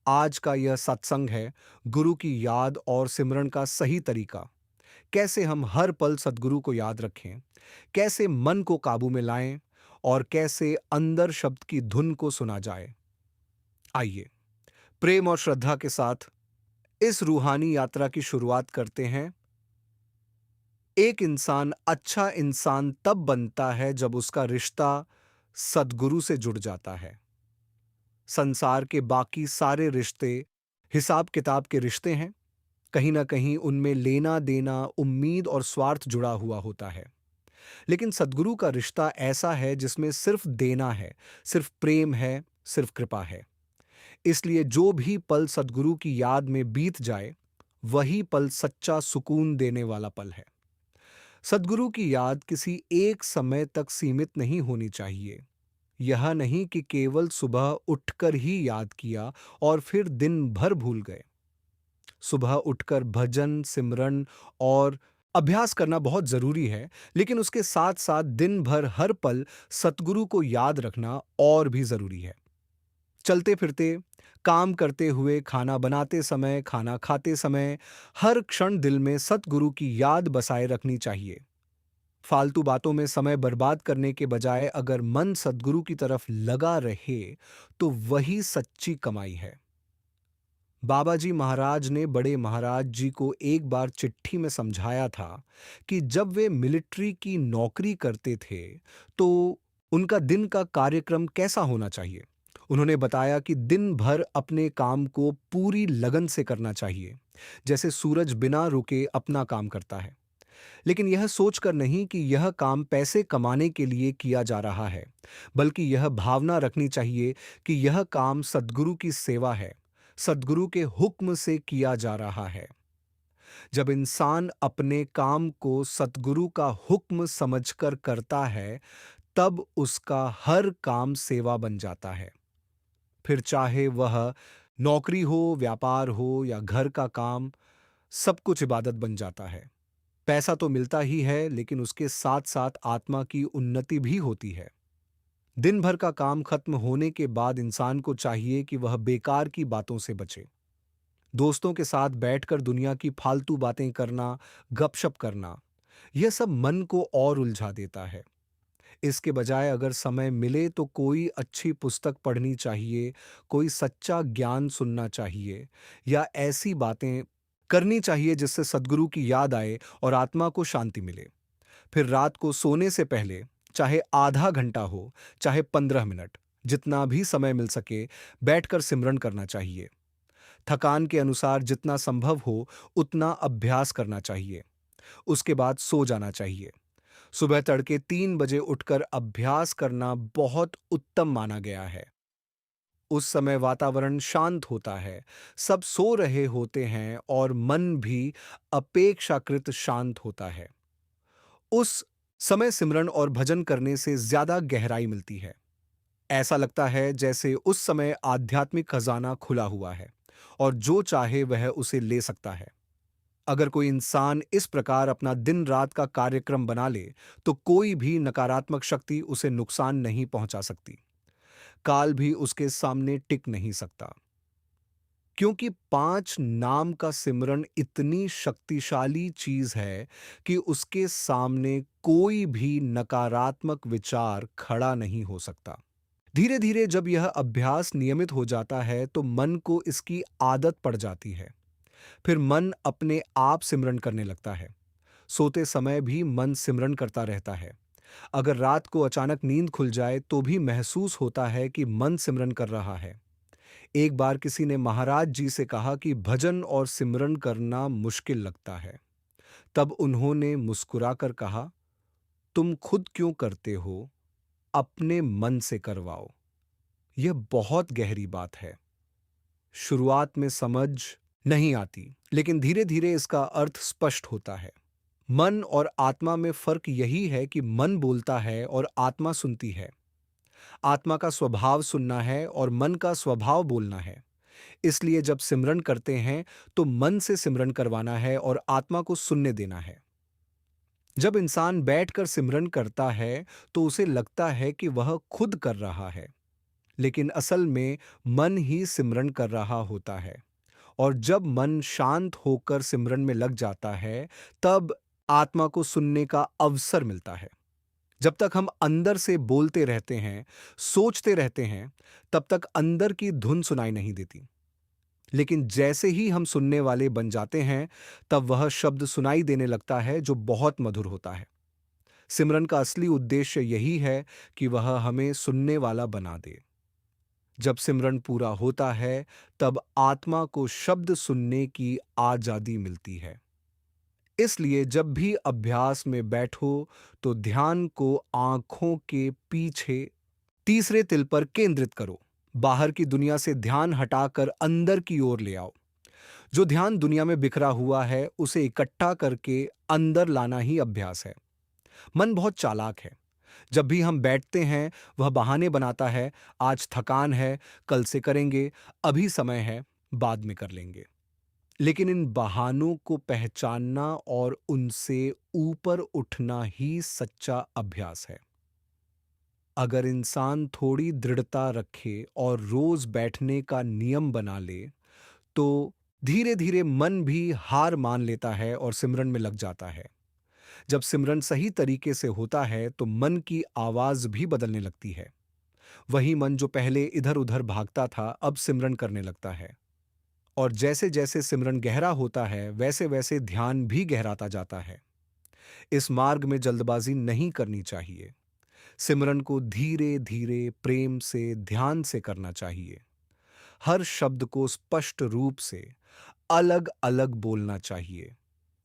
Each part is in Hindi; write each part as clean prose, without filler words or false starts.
आज का यह सत्संग है गुरु की याद और सिमरन का सही तरीका। कैसे हम हर पल सद्गुरु को याद रखें, कैसे मन को काबू में लाएं और कैसे अंदर शब्द की धुन को सुना जाए। आइए प्रेम और श्रद्धा के साथ इस रूहानी यात्रा की शुरुआत करते हैं। एक इंसान अच्छा इंसान तब बनता है जब उसका रिश्ता सद्गुरु से जुड़ जाता है। संसार के बाकी सारे रिश्ते हिसाब किताब के रिश्ते हैं। कहीं ना कहीं उनमें लेना देना, उम्मीद और स्वार्थ जुड़ा हुआ होता है। लेकिन सद्गुरु का रिश्ता ऐसा है जिसमें सिर्फ देना है, सिर्फ प्रेम है, सिर्फ कृपा है। इसलिए जो भी पल सद्गुरु की याद में बीत जाए, वही पल सच्चा सुकून देने वाला पल है। सद्गुरु की याद किसी एक समय तक सीमित नहीं होनी चाहिए। यह नहीं कि केवल सुबह उठकर ही याद किया और फिर दिन भर भूल गए। सुबह उठकर भजन, सिमरन और अभ्यास करना बहुत जरूरी है, लेकिन उसके साथ साथ दिन भर हर पल सतगुरु को याद रखना और भी जरूरी है। चलते फिरते, काम करते हुए, खाना बनाते समय, खाना खाते समय, हर क्षण दिल में सतगुरु की याद बसाए रखनी चाहिए। फालतू बातों में समय बर्बाद करने के बजाय अगर मन सद्गुरु की तरफ लगा रहे, तो वही सच्ची कमाई है। बाबा जी महाराज ने बड़े महाराज जी को एक बार चिट्ठी में समझाया था कि जब वे मिलिट्री की नौकरी करते थे, तो उनका दिन का कार्यक्रम कैसा होना चाहिए। उन्होंने बताया कि दिन भर अपने काम को पूरी लगन से करना चाहिए, जैसे सूरज बिना रुके अपना काम करता है। लेकिन यह सोचकर नहीं कि यह काम पैसे कमाने के लिए किया जा रहा है, बल्कि यह भावना रखनी चाहिए कि यह काम सद्गुरु की सेवा है, सद्गुरु के हुक्म से किया जा रहा है। जब इंसान अपने काम को सद्गुरु का हुक्म समझकर करता है, तब उसका हर काम सेवा बन जाता है। फिर चाहे वह नौकरी हो, व्यापार हो या घर का काम, सब कुछ इबादत बन जाता है। पैसा तो मिलता ही है, लेकिन उसके साथ साथ आत्मा की उन्नति भी होती है। दिन भर का काम खत्म होने के बाद इंसान को चाहिए कि वह बेकार की बातों से बचे। दोस्तों के साथ बैठकर दुनिया की फालतू बातें करना, गपशप करना, यह सब मन को और उलझा देता है। इसके बजाय अगर समय मिले तो कोई अच्छी पुस्तक पढ़नी चाहिए, कोई सच्चा ज्ञान सुनना चाहिए या ऐसी बातें करनी चाहिए जिससे सद्गुरु की याद आए और आत्मा को शांति मिले। फिर रात को सोने से पहले चाहे आधा घंटा हो, चाहे 15 मिनट, जितना भी समय मिल सके, बैठकर सिमरन करना चाहिए। थकान के अनुसार जितना संभव हो उतना अभ्यास करना चाहिए। उसके बाद सो जाना चाहिए। सुबह तड़के 3 बजे उठकर अभ्यास करना बहुत उत्तम माना गया है। उस समय वातावरण शांत होता है, सब सो रहे होते हैं और मन भी अपेक्षाकृत शांत होता है। उस समय सिमरन और भजन करने से ज्यादा गहराई मिलती है। ऐसा लगता है जैसे उस समय आध्यात्मिक खजाना खुला हुआ है और जो चाहे वह उसे ले सकता है। अगर कोई इंसान इस प्रकार अपना दिन रात का कार्यक्रम बना ले, तो कोई भी नकारात्मक शक्ति उसे नुकसान नहीं पहुंचा सकती। काल भी उसके सामने टिक नहीं सकता, क्योंकि 5 नाम का सिमरन इतनी शक्तिशाली चीज है कि उसके सामने कोई भी नकारात्मक विचार खड़ा नहीं हो सकता। धीरे धीरे जब यह अभ्यास नियमित हो जाता है, तो मन को इसकी आदत पड़ जाती है। फिर मन अपने आप सिमरन करने लगता है। सोते समय भी मन सिमरन करता रहता है। अगर रात को अचानक नींद खुल जाए, तो भी महसूस होता है कि मन सिमरन कर रहा है। एक बार किसी ने महाराज जी से कहा कि भजन और सिमरन करना मुश्किल लगता है। तब उन्होंने मुस्कुराकर कहा, तुम खुद क्यों करते हो, अपने मन से करवाओ। यह बहुत गहरी बात है। शुरुआत में समझ नहीं आती, लेकिन धीरे धीरे इसका अर्थ स्पष्ट होता है। मन और आत्मा में फर्क यही है कि मन बोलता है और आत्मा सुनती है। आत्मा का स्वभाव सुनना है और मन का स्वभाव बोलना है। इसलिए जब सिमरन करते हैं, तो मन से सिमरन करवाना है और आत्मा को सुनने देना है। जब इंसान बैठकर सिमरन करता है, तो उसे लगता है कि वह खुद कर रहा है। लेकिन असल में मन ही सिमरन कर रहा होता है। और जब मन शांत होकर सिमरन में लग जाता है, तब आत्मा को सुनने का अवसर मिलता है। जब तक हम अंदर से बोलते रहते हैं, सोचते रहते हैं, तब तक अंदर की धुन सुनाई नहीं देती। लेकिन जैसे ही हम सुनने वाले बन जाते हैं, तब वह शब्द सुनाई देने लगता है जो बहुत मधुर होता है। सिमरन का असली उद्देश्य यही है कि वह हमें सुनने वाला बना दे। जब सिमरन पूरा होता है, तब आत्मा को शब्द सुनने की आजादी मिलती है। इसलिए जब भी अभ्यास में बैठो, तो ध्यान को आंखों के पीछे तीसरे तिल पर केंद्रित करो। बाहर की दुनिया से ध्यान हटाकर अंदर की ओर ले आओ। जो ध्यान दुनिया में बिखरा हुआ है, उसे इकट्ठा करके अंदर लाना ही अभ्यास है। मन बहुत चालाक है। जब भी हम बैठते हैं, वह बहाने बनाता है। आज थकान है, कल से करेंगे, अभी समय है, बाद में कर लेंगे। लेकिन इन बहानों को पहचानना और उनसे ऊपर उठना ही सच्चा अभ्यास है। अगर इंसान थोड़ी दृढ़ता रखे और रोज बैठने का नियम बना ले, तो धीरे धीरे मन भी हार मान लेता है और सिमरन में लग जाता है। जब सिमरन सही तरीके से होता है, तो मन की आवाज भी बदलने लगती है। वही मन जो पहले इधर उधर भागता था, अब सिमरन करने लगता है। और जैसे जैसे सिमरन गहरा होता है, वैसे वैसे ध्यान भी गहराता जाता है। इस मार्ग में जल्दबाजी नहीं करनी चाहिए। सिमरन को धीरे धीरे, प्रेम से, ध्यान से करना चाहिए। हर शब्द को स्पष्ट रूप से अलग अलग बोलना चाहिए,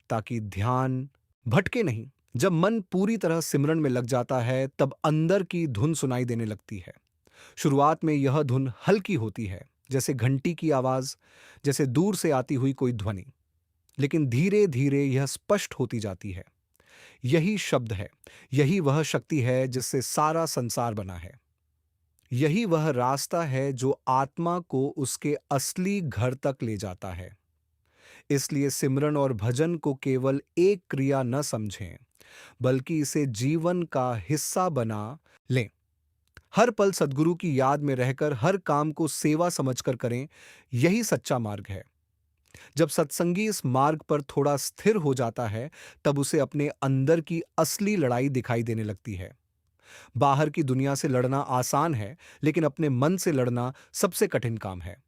ताकि ध्यान भटके नहीं। जब मन पूरी तरह सिमरन में लग जाता है, तब अंदर की धुन सुनाई देने लगती है। शुरुआत में यह धुन हल्की होती है, जैसे घंटी की आवाज, जैसे दूर से आती हुई कोई ध्वनि। लेकिन धीरे धीरे यह स्पष्ट होती जाती है। यही शब्द है, यही वह शक्ति है जिससे सारा संसार बना है। यही वह रास्ता है जो आत्मा को उसके असली घर तक ले जाता है। इसलिए सिमरन और भजन को केवल एक क्रिया न समझें, बल्कि इसे जीवन का हिस्सा बना लें। हर पल सद्गुरु की याद में रहकर हर काम को सेवा समझकर करें, यही सच्चा मार्ग है। जब सत्संगी इस मार्ग पर थोड़ा स्थिर हो जाता है, तब उसे अपने अंदर की असली लड़ाई दिखाई देने लगती है। बाहर की दुनिया से लड़ना आसान है, लेकिन अपने मन से लड़ना सबसे कठिन काम है।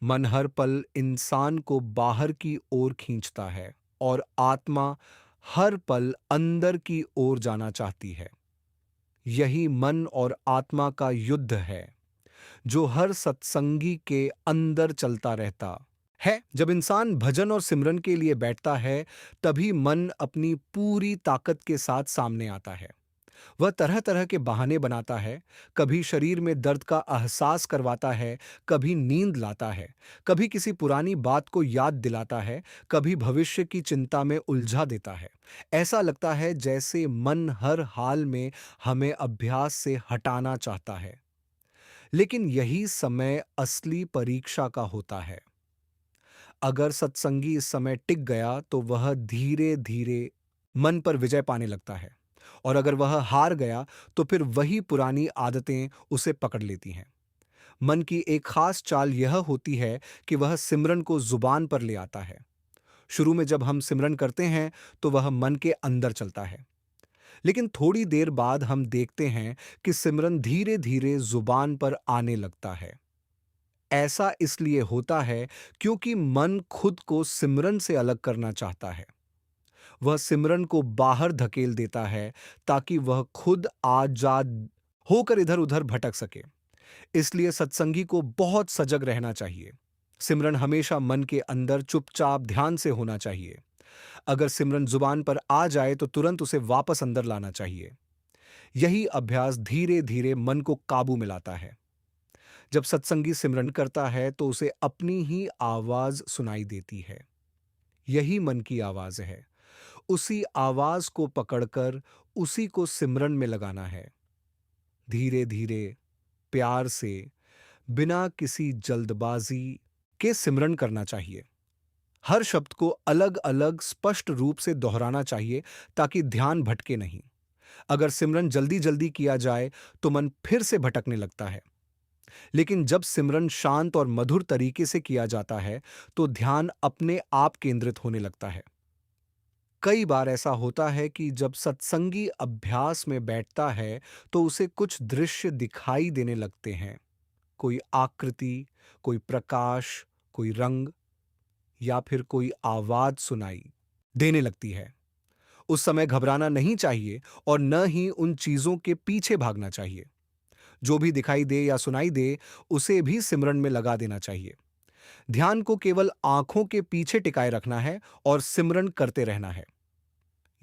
मन हर पल इंसान को बाहर की ओर खींचता है, और आत्मा हर पल अंदर की ओर जाना चाहती है। यही मन और आत्मा का युद्ध है, जो हर सत्संगी के अंदर चलता रहता है। जब इंसान भजन और सिमरन के लिए बैठता है, तभी मन अपनी पूरी ताकत के साथ सामने आता है। वह तरह तरह के बहाने बनाता है। कभी शरीर में दर्द का एहसास करवाता है, कभी नींद लाता है, कभी किसी पुरानी बात को याद दिलाता है, कभी भविष्य की चिंता में उलझा देता है। ऐसा लगता है जैसे मन हर हाल में हमें अभ्यास से हटाना चाहता है। लेकिन यही समय असली परीक्षा का होता है। अगर सत्संगी इस समय टिक गया, तो वह धीरे धीरे मन पर विजय पाने लगता है। और अगर वह हार गया, तो फिर वही पुरानी आदतें उसे पकड़ लेती हैं। मन की एक खास चाल यह होती है कि वह सिमरन को जुबान पर ले आता है। शुरू में जब हम सिमरन करते हैं, तो वह मन के अंदर चलता है। लेकिन थोड़ी देर बाद हम देखते हैं कि सिमरन धीरे धीरे जुबान पर आने लगता है। ऐसा इसलिए होता है क्योंकि मन खुद को सिमरन से अलग करना चाहता है। वह सिमरन को बाहर धकेल देता है, ताकि वह खुद आजाद होकर इधर उधर भटक सके। इसलिए सत्संगी को बहुत सजग रहना चाहिए। सिमरन हमेशा मन के अंदर चुपचाप ध्यान से होना चाहिए। अगर सिमरन जुबान पर आ जाए, तो तुरंत उसे वापस अंदर लाना चाहिए। यही अभ्यास धीरे धीरे मन को काबू में लाता है। जब सत्संगी सिमरन करता है, तो उसे अपनी ही आवाज सुनाई देती है। यही मन की आवाज है। उसी आवाज को पकड़कर उसी को सिमरन में लगाना है। धीरे धीरे, प्यार से, बिना किसी जल्दबाजी के सिमरन करना चाहिए। हर शब्द को अलग अलग स्पष्ट रूप से दोहराना चाहिए, ताकि ध्यान भटके नहीं। अगर सिमरन जल्दी जल्दी किया जाए, तो मन फिर से भटकने लगता है। लेकिन जब सिमरन शांत और मधुर तरीके से किया जाता है, तो ध्यान अपने आप केंद्रित होने लगता है। कई बार ऐसा होता है कि जब सत्संगी अभ्यास में बैठता है, तो उसे कुछ दृश्य दिखाई देने लगते हैं। कोई आकृति, कोई प्रकाश, कोई रंग या फिर कोई आवाज सुनाई देने लगती है। उस समय घबराना नहीं चाहिए और न ही उन चीजों के पीछे भागना चाहिए। जो भी दिखाई दे या सुनाई दे, उसे भी सिमरन में लगा देना चाहिए। ध्यान को केवल आंखों के पीछे टिकाए रखना है और सिमरन करते रहना है।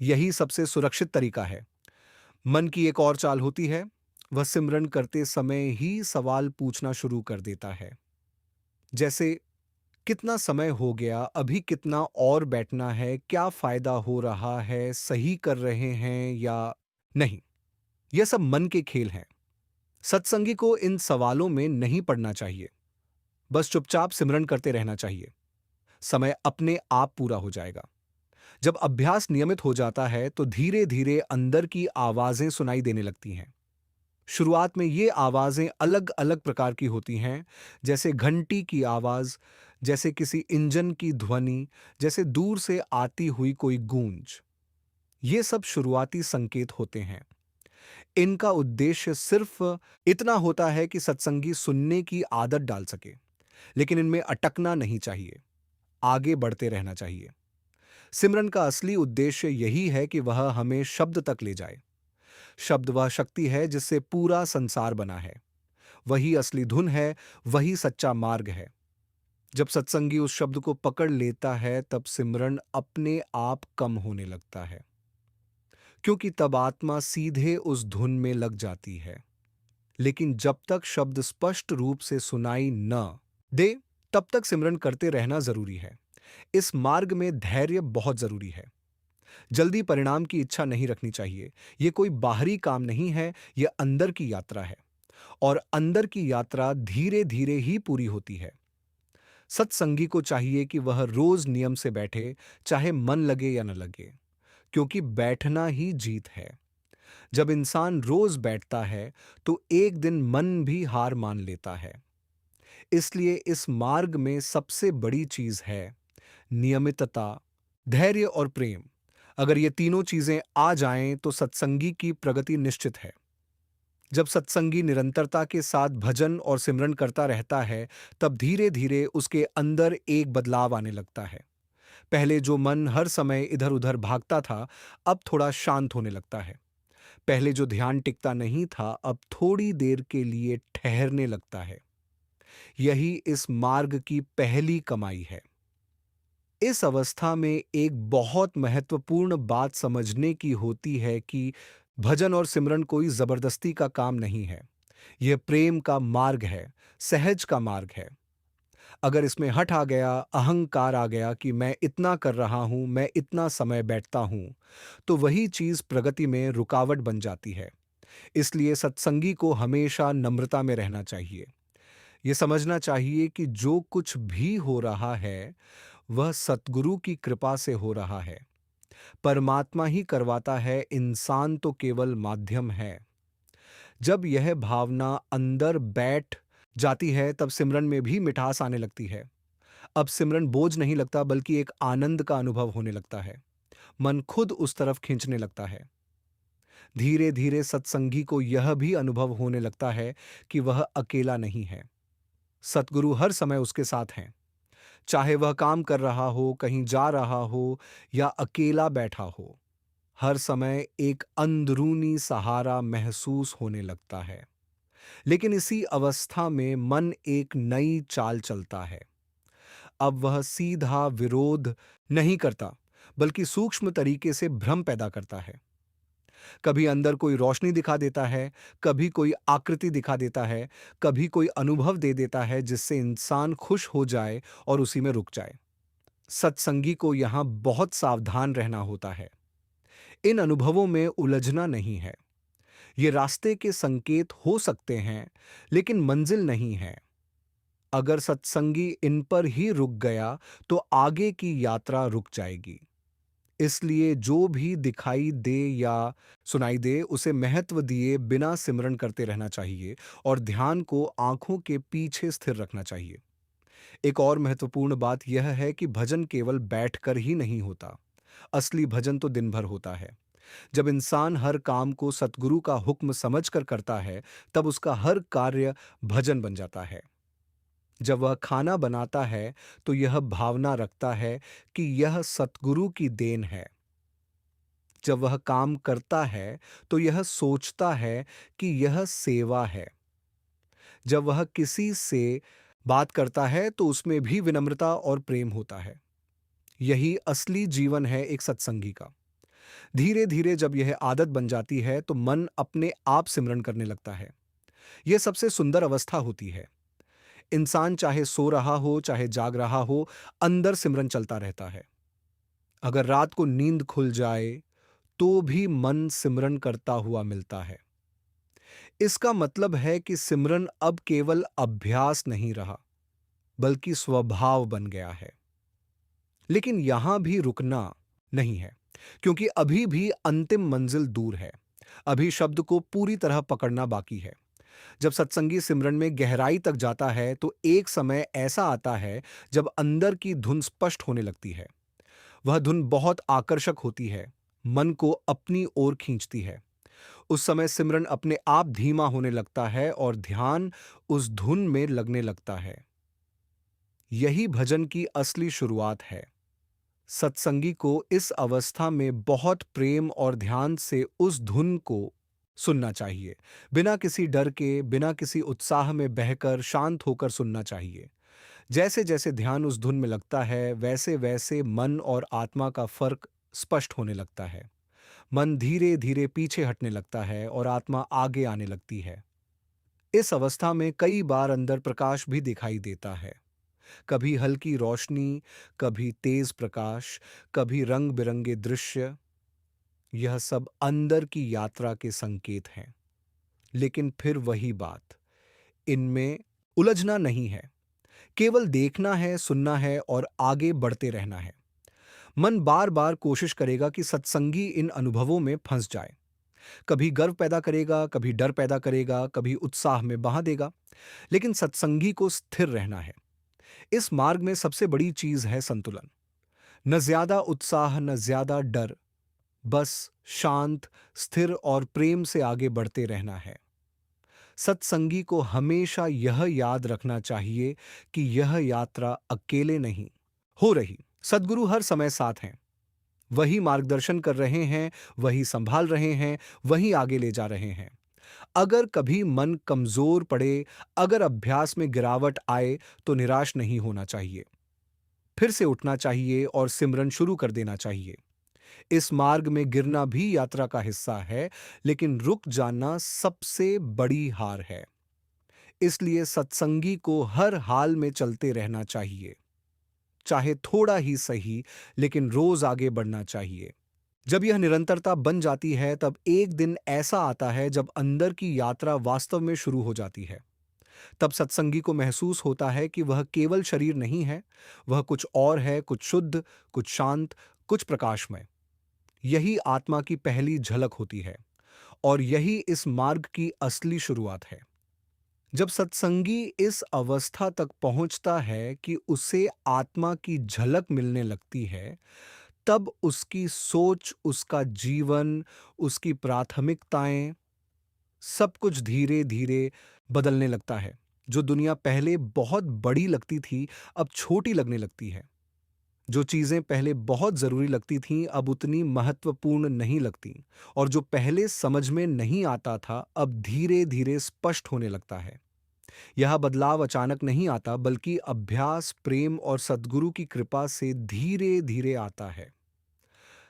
यही सबसे सुरक्षित तरीका है। मन की एक और चाल होती है। वह सिमरन करते समय ही सवाल पूछना शुरू कर देता है। जैसे, कितना समय हो गया, अभी कितना और बैठना है, क्या फायदा हो रहा है, सही कर रहे हैं या नहीं। यह सब मन के खेल हैं। सत्संगी को इन सवालों में नहीं पड़ना चाहिए। बस चुपचाप सिमरन करते रहना चाहिए। समय अपने आप पूरा हो जाएगा। जब अभ्यास नियमित हो जाता है, तो धीरे धीरे अंदर की आवाजें सुनाई देने लगती हैं। शुरुआत में ये आवाजें अलग अलग प्रकार की होती हैं, जैसे घंटी की आवाज, जैसे किसी इंजन की ध्वनि, जैसे दूर से आती हुई कोई गूंज। ये सब शुरुआती संकेत होते हैं। इनका उद्देश्य सिर्फ इतना होता है कि सत्संगी सुनने की आदत डाल सके, लेकिन इनमें अटकना नहीं चाहिए। आगे बढ़ते रहना चाहिए। सिमरन का असली उद्देश्य यही है कि वह हमें शब्द तक ले जाए। शब्द वह शक्ति है जिससे पूरा संसार बना है। वही असली धुन है, वही सच्चा मार्ग है। जब सत्संगी उस शब्द को पकड़ लेता है, तब सिमरन अपने आप कम होने लगता है, क्योंकि तब आत्मा सीधे उस धुन में लग जाती है। लेकिन जब तक शब्द स्पष्ट रूप से सुनाई न दे, तब तक सिमरन करते रहना जरूरी है। इस मार्ग में धैर्य बहुत जरूरी है। जल्दी परिणाम की इच्छा नहीं रखनी चाहिए। यह कोई बाहरी काम नहीं है, यह अंदर की यात्रा है। और अंदर की यात्रा धीरे धीरे ही पूरी होती है। सत्संगी को चाहिए कि वह रोज नियम से बैठे, चाहे मन लगे या न लगे, क्योंकि बैठना ही जीत है। जब इंसान रोज बैठता है, तो एक दिन मन भी हार मान लेता है। इसलिए इस मार्ग में सबसे बड़ी चीज है नियमितता, धैर्य और प्रेम। अगर ये तीनों चीजें आ जाएं, तो सत्संगी की प्रगति निश्चित है। जब सत्संगी निरंतरता के साथ भजन और सिमरन करता रहता है, तब धीरे धीरे उसके अंदर एक बदलाव आने लगता है। पहले जो मन हर समय इधर उधर भागता था, अब थोड़ा शांत होने लगता है। पहले जो ध्यान टिकता नहीं था, अब थोड़ी देर के लिए ठहरने लगता है। यही इस मार्ग की पहली कमाई है। इस अवस्था में एक बहुत महत्वपूर्ण बात समझने की होती है कि भजन और सिमरन कोई जबरदस्ती का काम नहीं है। यह प्रेम का मार्ग है, सहज का मार्ग है। अगर इसमें हठ आ गया, अहंकार आ गया कि मैं इतना कर रहा हूं, मैं इतना समय बैठता हूं, तो वही चीज प्रगति में रुकावट बन जाती है। इसलिए सत्संगी को हमेशा नम्रता में रहना चाहिए। यह समझना चाहिए कि जो कुछ भी हो रहा है, वह सतगुरु की कृपा से हो रहा है। परमात्मा ही करवाता है, इंसान तो केवल माध्यम है। जब यह भावना अंदर बैठ जाती है, तब सिमरन में भी मिठास आने लगती है। अब सिमरन बोझ नहीं लगता, बल्कि एक आनंद का अनुभव होने लगता है। मन खुद उस तरफ खींचने लगता है। धीरे धीरे सत्संगी को यह भी अनुभव होने लगता है कि वह अकेला नहीं है। सतगुरु हर समय उसके साथ हैं। चाहे वह काम कर रहा हो, कहीं जा रहा हो या अकेला बैठा हो, हर समय एक अंदरूनी सहारा महसूस होने लगता है। लेकिन इसी अवस्था में मन एक नई चाल चलता है। अब वह सीधा विरोध नहीं करता, बल्कि सूक्ष्म तरीके से भ्रम पैदा करता है। कभी अंदर कोई रोशनी दिखा देता है, कभी कोई आकृति दिखा देता है, कभी कोई अनुभव दे देता है जिससे इंसान खुश हो जाए और उसी में रुक जाए। सत्संगी को यहां बहुत सावधान रहना होता है। इन अनुभवों में उलझना नहीं है। ये रास्ते के संकेत हो सकते हैं, लेकिन मंजिल नहीं है। अगर सत्संगी इन पर ही रुक गया, तो आगे की यात्रा रुक जाएगी। इसलिए जो भी दिखाई दे या सुनाई दे उसे महत्व दिए बिना सिमरन करते रहना चाहिए और ध्यान को आंखों के पीछे स्थिर रखना चाहिए। एक और महत्वपूर्ण बात यह है कि भजन केवल बैठकर ही नहीं होता। असली भजन तो दिन भर होता है। जब इंसान हर काम को सतगुरु का हुक्म समझकर करता है, तब उसका हर कार्य भजन बन जाता है। जब वह खाना बनाता है, तो यह भावना रखता है कि यह सतगुरु की देन है। जब वह काम करता है, तो यह सोचता है कि यह सेवा है। जब वह किसी से बात करता है, तो उसमें भी विनम्रता और प्रेम होता है। यही असली जीवन है एक सत्संगी का। धीरे धीरे जब यह आदत बन जाती है, तो मन अपने आप सिमरन करने लगता है। यह सबसे सुंदर अवस्था होती है। इंसान चाहे सो रहा हो, चाहे जाग रहा हो, अंदर सिमरन चलता रहता है। अगर रात को नींद खुल जाए, तो भी मन सिमरन करता हुआ मिलता है। इसका मतलब है कि सिमरन अब केवल अभ्यास नहीं रहा, बल्कि स्वभाव बन गया है। लेकिन यहां भी रुकना नहीं है, क्योंकि अभी भी अंतिम मंजिल दूर है। अभी शब्द को पूरी तरह पकड़ना बाकी है। जब सत्संगी सिमरन में गहराई तक जाता है, तो एक समय ऐसा आता है जब अंदर की धुन स्पष्ट होने लगती है। वह धुन बहुत आकर्षक होती है, मन को अपनी ओर खींचती है। उस समय सिमरन अपने आप धीमा होने लगता है और ध्यान उस धुन में लगने लगता है। यही भजन की असली शुरुआत है। सत्संगी को इस अवस्था में बहुत प्रेम और ध्यान से उस धुन को सुनना चाहिए। बिना किसी डर के, बिना किसी उत्साह में बहकर शांत होकर सुनना चाहिए। जैसे जैसे ध्यान उस धुन में लगता है, वैसे वैसे मन और आत्मा का फर्क स्पष्ट होने लगता है। मन धीरे धीरे पीछे हटने लगता है और आत्मा आगे आने लगती है। इस अवस्था में कई बार अंदर प्रकाश भी दिखाई देता है। कभी हल्की रोशनी, कभी तेज प्रकाश, कभी रंग बिरंगे दृश्य। यह सब अंदर की यात्रा के संकेत हैं। लेकिन फिर वही बात, इनमें उलझना नहीं है। केवल देखना है, सुनना है और आगे बढ़ते रहना है। मन बार बार कोशिश करेगा कि सत्संगी इन अनुभवों में फंस जाए। कभी गर्व पैदा करेगा, कभी डर पैदा करेगा, कभी उत्साह में बहा देगा। लेकिन सत्संगी को स्थिर रहना है। इस मार्ग में सबसे बड़ी चीज है संतुलन। न ज्यादा उत्साह, न ज्यादा डर। बस शांत, स्थिर और प्रेम से आगे बढ़ते रहना है। सत्संगी को हमेशा यह याद रखना चाहिए कि यह यात्रा अकेले नहीं हो रही। सद्गुरु हर समय साथ हैं। वही मार्गदर्शन कर रहे हैं, वही संभाल रहे हैं, वही आगे ले जा रहे हैं। अगर कभी मन कमजोर पड़े, अगर अभ्यास में गिरावट आए, तो निराश नहीं होना चाहिए। फिर से उठना चाहिए और सिमरन शुरू कर देना चाहिए। इस मार्ग में गिरना भी यात्रा का हिस्सा है, लेकिन रुक जाना सबसे बड़ी हार है। इसलिए सत्संगी को हर हाल में चलते रहना चाहिए। चाहे थोड़ा ही सही, लेकिन रोज आगे बढ़ना चाहिए। जब यह निरंतरता बन जाती है, तब एक दिन ऐसा आता है जब अंदर की यात्रा वास्तव में शुरू हो जाती है। तब सत्संगी को महसूस होता है कि वह केवल शरीर नहीं है, वह कुछ और है, कुछ शुद्ध, कुछ शांत, कुछ प्रकाशमय। यही आत्मा की पहली झलक होती है और यही इस मार्ग की असली शुरुआत है। जब सत्संगी इस अवस्था तक पहुंचता है कि उसे आत्मा की झलक मिलने लगती है, तब उसकी सोच, उसका जीवन, उसकी प्राथमिकताएं, सब कुछ धीरे धीरे बदलने लगता है। जो दुनिया पहले बहुत बड़ी लगती थी, अब छोटी लगने लगती है। जो चीजें पहले बहुत जरूरी लगती थीं, अब उतनी महत्वपूर्ण नहीं लगती। और जो पहले समझ में नहीं आता था, अब धीरे धीरे स्पष्ट होने लगता है। यह बदलाव अचानक नहीं आता, बल्कि अभ्यास, प्रेम और सद्गुरु की कृपा से धीरे धीरे आता है।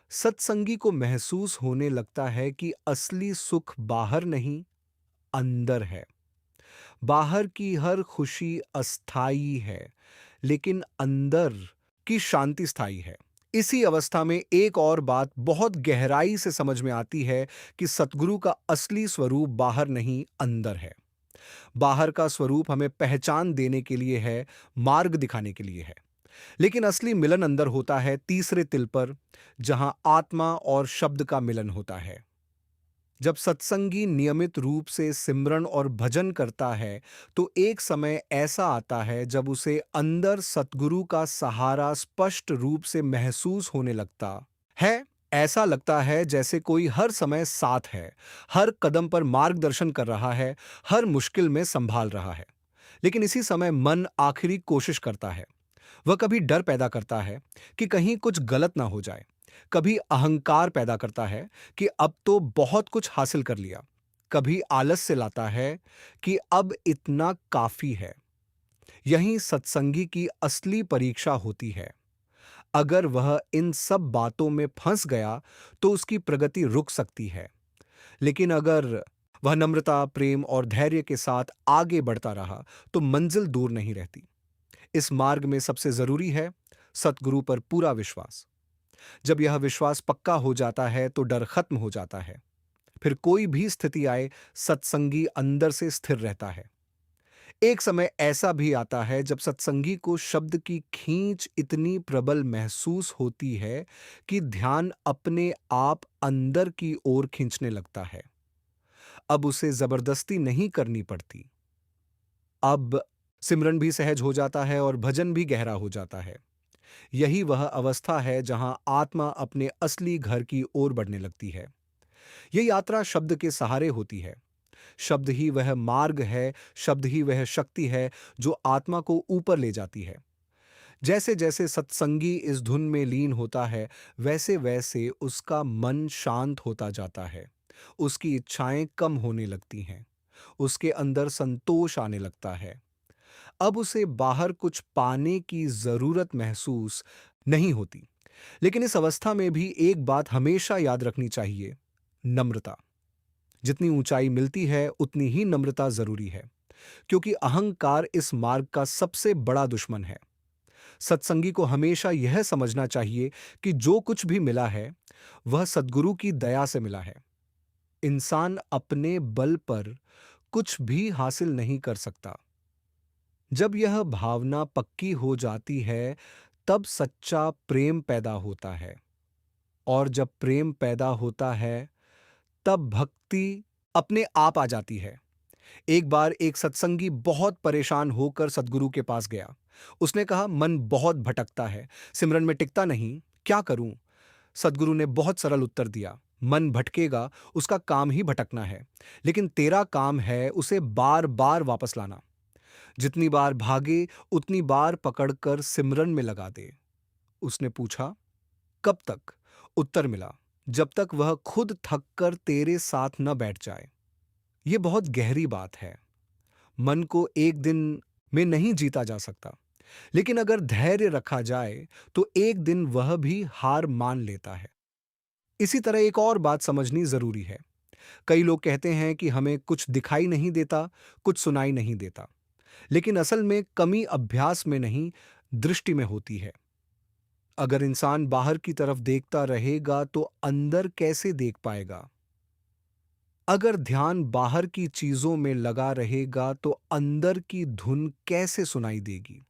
सत्संगी को महसूस होने लगता है कि असली सुख बाहर नहीं, अंदर है। बाहर की हर खुशी अस्थायी है, लेकिन अंदर की शांति स्थायी है। इसी अवस्था में एक और बात बहुत गहराई से समझ में आती है कि सतगुरु का असली स्वरूप बाहर नहीं, अंदर है। बाहर का स्वरूप हमें पहचान देने के लिए है, मार्ग दिखाने के लिए है। लेकिन असली मिलन अंदर होता है तीसरे तिल पर, जहां आत्मा और शब्द का मिलन होता है। जब सत्संगी नियमित रूप से सिमरन और भजन करता है, तो एक समय ऐसा आता है जब उसे अंदर सतगुरु का सहारा स्पष्ट रूप से महसूस होने लगता है। ऐसा लगता है जैसे कोई हर समय साथ है, हर कदम पर मार्गदर्शन कर रहा है, हर मुश्किल में संभाल रहा है। लेकिन इसी समय मन आखिरी कोशिश करता है। वह कभी डर पैदा करता है कि कहीं कुछ गलत ना हो जाए, कभी अहंकार पैदा करता है कि अब तो बहुत कुछ हासिल कर लिया, कभी आलस्य लाता है कि अब इतना काफी है। यही सत्संगी की असली परीक्षा होती है। अगर वह इन सब बातों में फंस गया तो उसकी प्रगति रुक सकती है। लेकिन अगर वह नम्रता, प्रेम और धैर्य के साथ आगे बढ़ता रहा तो मंजिल दूर नहीं रहती। इस मार्ग में सबसे जरूरी है सतगुरु पर पूरा विश्वास। जब यह विश्वास पक्का हो जाता है तो डर खत्म हो जाता है। फिर कोई भी स्थिति आए, सत्संगी अंदर से स्थिर रहता है। एक समय ऐसा भी आता है जब सत्संगी को शब्द की खींच इतनी प्रबल महसूस होती है कि ध्यान अपने आप अंदर की ओर खींचने लगता है। अब उसे जबरदस्ती नहीं करनी पड़ती। अब सिमरन भी सहज हो जाता है और भजन भी गहरा हो जाता है। यही वह अवस्था है जहां आत्मा अपने असली घर की ओर बढ़ने लगती है। यह यात्रा शब्द के सहारे होती है। शब्द ही वह मार्ग है, शब्द ही वह शक्ति है जो आत्मा को ऊपर ले जाती है। जैसे जैसे सत्संगी इस धुन में लीन होता है, वैसे वैसे उसका मन शांत होता जाता है। उसकी इच्छाएं कम होने लगती हैं। उसके अंदर संतोष आने लगता है। अब उसे बाहर कुछ पाने की जरूरत महसूस नहीं होती। लेकिन इस अवस्था में भी एक बात हमेशा याद रखनी चाहिए, नम्रता। जितनी ऊंचाई मिलती है उतनी ही नम्रता जरूरी है, क्योंकि अहंकार इस मार्ग का सबसे बड़ा दुश्मन है। सत्संगी को हमेशा यह समझना चाहिए कि जो कुछ भी मिला है वह सद्गुरु की दया से मिला है। इंसान अपने बल पर कुछ भी हासिल नहीं कर सकता। जब यह भावना पक्की हो जाती है, तब सच्चा प्रेम पैदा होता है। और जब प्रेम पैदा होता है, तब भक्ति अपने आप आ जाती है। एक बार एक सत्संगी बहुत परेशान होकर सद्गुरु के पास गया। उसने कहा, मन बहुत भटकता है, सिमरन में टिकता नहीं, क्या करूं? सद्गुरु ने बहुत सरल उत्तर दिया, मन भटकेगा, उसका काम ही भटकना है, लेकिन तेरा काम है उसे बार बार वापस लाना। जितनी बार भागे उतनी बार पकड़कर सिमरन में लगा दे। उसने पूछा, कब तक? उत्तर मिला, जब तक वह खुद थककर तेरे साथ न बैठ जाए। यह बहुत गहरी बात है। मन को एक दिन में नहीं जीता जा सकता, लेकिन अगर धैर्य रखा जाए तो एक दिन वह भी हार मान लेता है। इसी तरह एक और बात समझनी जरूरी है। कई लोग कहते हैं कि हमें कुछ दिखाई नहीं देता, कुछ सुनाई नहीं देता। लेकिन असल में कमी अभ्यास में नहीं, दृष्टि में होती है। अगर इंसान बाहर की तरफ देखता रहेगा तो अंदर कैसे देख पाएगा? अगर ध्यान बाहर की चीजों में लगा रहेगा तो अंदर की धुन कैसे सुनाई देगी?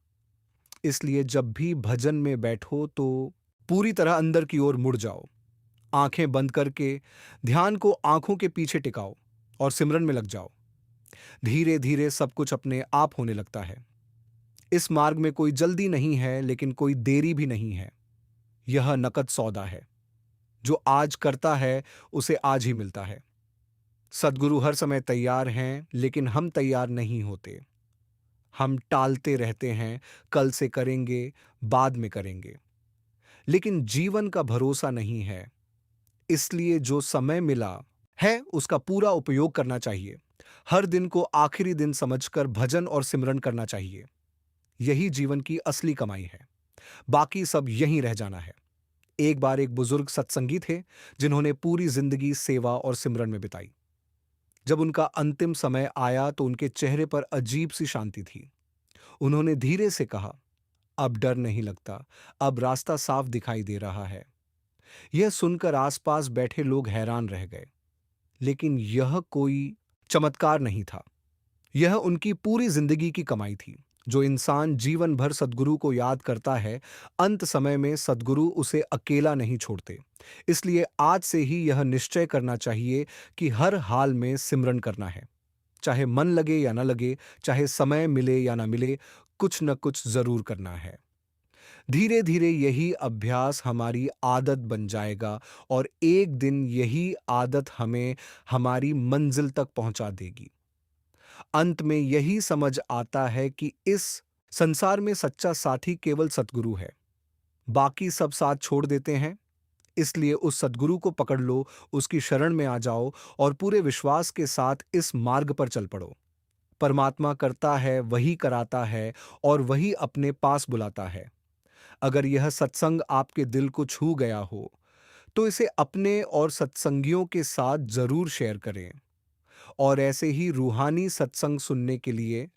इसलिए जब भी भजन में बैठो तो पूरी तरह अंदर की ओर मुड़ जाओ। आंखें बंद करके ध्यान को आंखों के पीछे टिकाओ और सिमरन में लग जाओ। धीरे धीरे सब कुछ अपने आप होने लगता है। इस मार्ग में कोई जल्दी नहीं है, लेकिन कोई देरी भी नहीं है। यह नकद सौदा है। जो आज करता है उसे आज ही मिलता है। सद्गुरु हर समय तैयार हैं, लेकिन हम तैयार नहीं होते। हम टालते रहते हैं, कल से करेंगे, बाद में करेंगे। लेकिन जीवन का भरोसा नहीं है, इसलिए जो समय मिला है उसका पूरा उपयोग करना चाहिए। हर दिन को आखिरी दिन समझकर भजन और सिमरन करना चाहिए। यही जीवन की असली कमाई है। बाकी सब यहीं रह जाना है। एक बार एक बुजुर्ग सत्संगी थे जिन्होंने पूरी जिंदगी सेवा और सिमरन में बिताई। जब उनका अंतिम समय आया तो उनके चेहरे पर अजीब सी शांति थी। उन्होंने धीरे से कहा, अब डर नहीं लगता, अब रास्ता साफ दिखाई दे रहा है। यह सुनकर आसपास बैठे लोग हैरान रह गए। लेकिन यह कोई चमत्कार नहीं था। यह उनकी पूरी जिंदगी की कमाई थी। जो इंसान जीवन भर सद्गुरु को याद करता है, अंत समय में सद्गुरु उसे अकेला नहीं छोड़ते। इसलिए आज से ही यह निश्चय करना चाहिए कि हर हाल में सिमरन करना है। चाहे मन लगे या न लगे, चाहे समय मिले या न मिले, कुछ न कुछ जरूर करना है। धीरे धीरे यही अभ्यास हमारी आदत बन जाएगा और एक दिन यही आदत हमें हमारी मंजिल तक पहुंचा देगी। अंत में यही समझ आता है कि इस संसार में सच्चा साथी केवल सतगुरु है। बाकी सब साथ छोड़ देते हैं। इसलिए उस सद्गुरु को पकड़ लो, उसकी शरण में आ जाओ और पूरे विश्वास के साथ इस मार्ग पर चल पड़ो। परमात्मा करता है, वही कराता है और वही अपने पास बुलाता है। अगर यह सत्संग आपके दिल को छू गया हो, तो इसे अपने और सत्संगियों के साथ जरूर शेयर करें। और ऐसे ही रूहानी सत्संग सुनने के लिए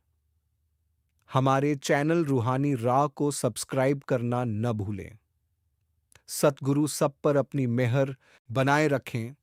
हमारे चैनल रूहानी राह को सब्सक्राइब करना न भूलें। सतगुरु सब पर अपनी मेहर बनाए रखें।